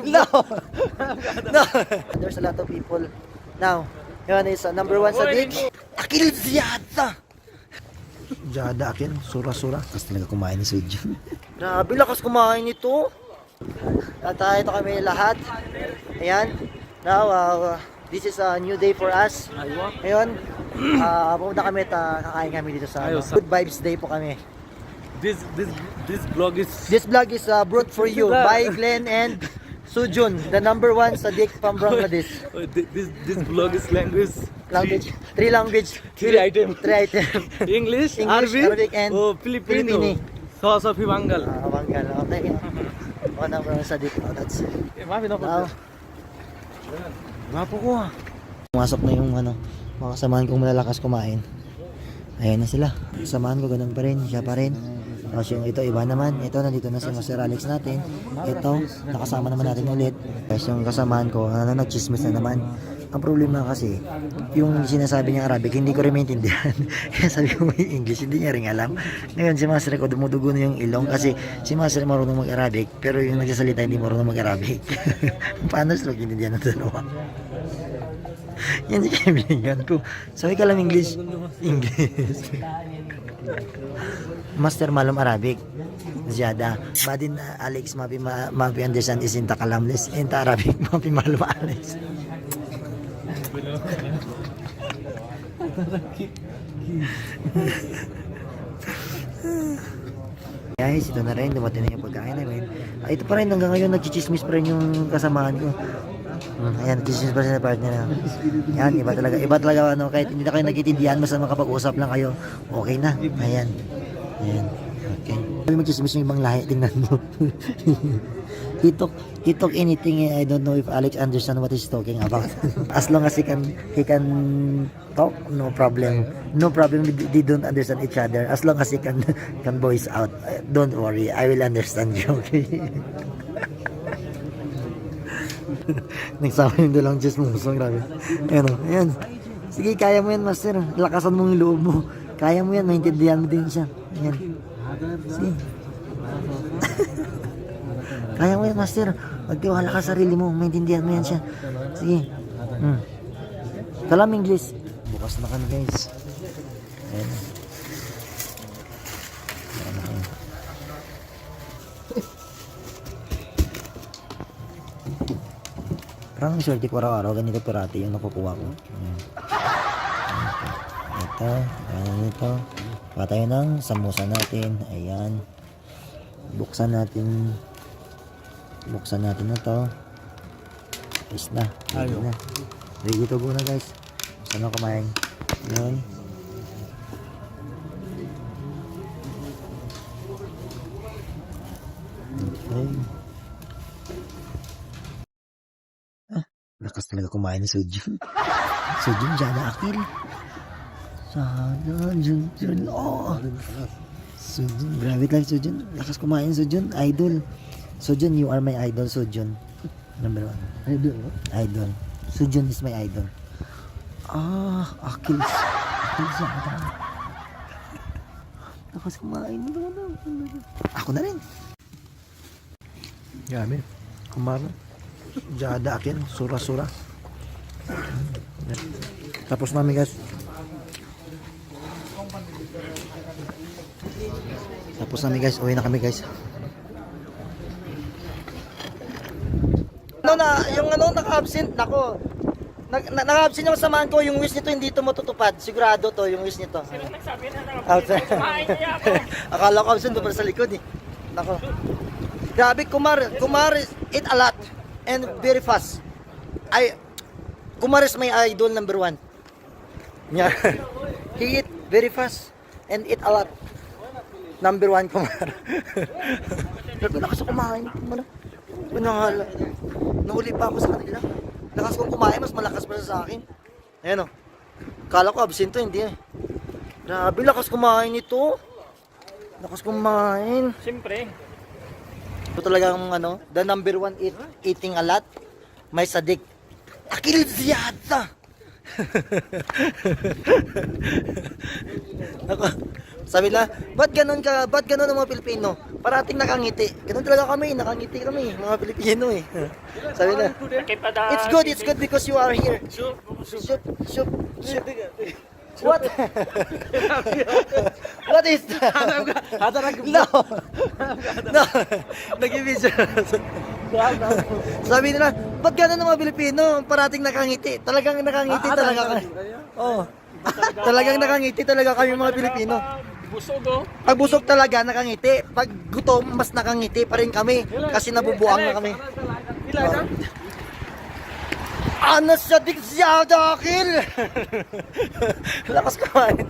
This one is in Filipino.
No. No. There's a lot of people. Now, yun is number 1 sa dik. Akil Ziada. Jada akin, sura-sura. Tapos talaga kumain ni Suji. Grabe, lakas kumain nito. At ito kami lahat. Ayan. Now, this is a new day for us. Ngayon, pumunta kami at kakain kami dito sa Good Vibes Day po kami. This vlog is This vlog is brought for you by Glenn and Sujun, the number 1 sa dik from Bangladesh. this vlog is language. Three language. Three item. English, English, Arabic and Filipino. Filipino. Sauce of Bengal. Bengal. Okay. Number 1 sa dik. That's it. Now, Mapo ko Pumasok na yung mga kasamahan kong malalakas kumain. Ayan na sila. Kasamahan ko ganun pa rin. Siya pa rin. Tapos yung ito iba naman. Ito nandito na si Master Alex natin. Ito nakasama naman natin ulit. Tapos yung kasamahan ko nagchismis na naman. Ang problema kasi yung sinasabi niya Arabic hindi ko rin maintindihan. Kaya sabi ko may English hindi niya rin alam. Ngayon si Master ko dumudugo na yung ilong kasi si Master marunong mag-Arabic pero yung nagsasalita hindi marunong mag-Arabic. Paano sila maintindihan ng dalawa? Yan si kaibigan ko. Sabi ka lang English. Master malam Arabic. Ziyada. Badin Alex mapi understand is inta kalamles. Inta Arabic mapi malam Alex. Guys, ito na rin. Dumating na yung pagkain namin. Ito pa rin. Hanggang ngayon nagchichismis pa rin yung kasamaan ko. Ayan, nagchichismis pa rin sa partner na. Yan, iba talaga kahit hindi na kayo nagkitindihan, basta makapag-usap lang kayo, okay na. Ayan. Okay. Sabi magchismis yung ibang lahi, tingnan mo. He talk anything. I don't know if Alex understand what he's talking about. As long as he can talk, no problem. No problem. They don't understand each other. As long as he can voice out. Don't worry, I will understand you. Okay. Nagsama yung dalang chismoso. Grabe. Ayan. Sige, kaya mo yan, Master. Lakasan mo yung loob mo. Kaya mo yan, maintindihan mo din siya. Ayan. Sige. Kaya mo yan, Master. Magtiwala ka sa sarili mo. Maintindihan mo yan siya. Sige. Salam English. Bukas na kami, guys. Ayan. Parang swerte ko araw-araw. Ganito parati yung nakukuha ko. Ayan. Ito. Ayan ito. Patayo ng samosa natin. Ayan. Buksan natin na to. Is na. Ready to go na, guys. Saan ako kumain? Yun. Okay. Lakas talaga kumain ni Sujun. Sujun, Jana Akil. Sujun. Oh. Sujun, grabe lang Sujun. Lakas kumain Sujun. Idol. Sujun, you are my idol, Sujun. Number 1. Idol. Sujun is my idol. Akil Jana. Lakas kumain. Ako na rin. Grabe. Kumain. Jada akin, sura-sura. Tapos namin, guys. Uwi na kami, guys. Naka-absent nako. Naka-absent yung samahan ko, yung wish nito hindi ito matutupad. Sigurado to, yung wish nito. Sino nagsabi na nakapagpapain niya ako? Akala ko absent doon sa likod eh. Nako. Grabe, Kumar eat a lot and very fast. Kumar is my idol number 1. Yeah. He eat very fast and eat a lot. Number 1 Kumar. Pero lakas ko kumain. Nahuli pa ako sa kanila. Lakas kong kumain, mas malakas pa sa akin. Ayan o. Kala ko absent to, hindi eh. Grabe, lakas kumain ito. Lakas kumain. Siyempre. Ito talagang the number 1 eating a lot. May sadik. Akil Ziada. Sabi nila, ba't ganun ang mga Pilipino? Parating nakangiti. Ganun talaga kami, nakangiti kami, mga Pilipino eh. Sabi nila, it's good because you are here. Shoot. What? What is that? No. No. Nag-video. Sabi nila, ba't ganun ang mga Pilipino? Parating nakangiti. Talagang nakangiti talaga kami. Oh. Talagang nakangiti talaga kami mga Pilipino. Pag busog talaga nakangiti. Pag gutom, mas nakangiti pa rin kami. Kasi nabubuang na kami. Ano sa diksya dakil? Lakas kumain.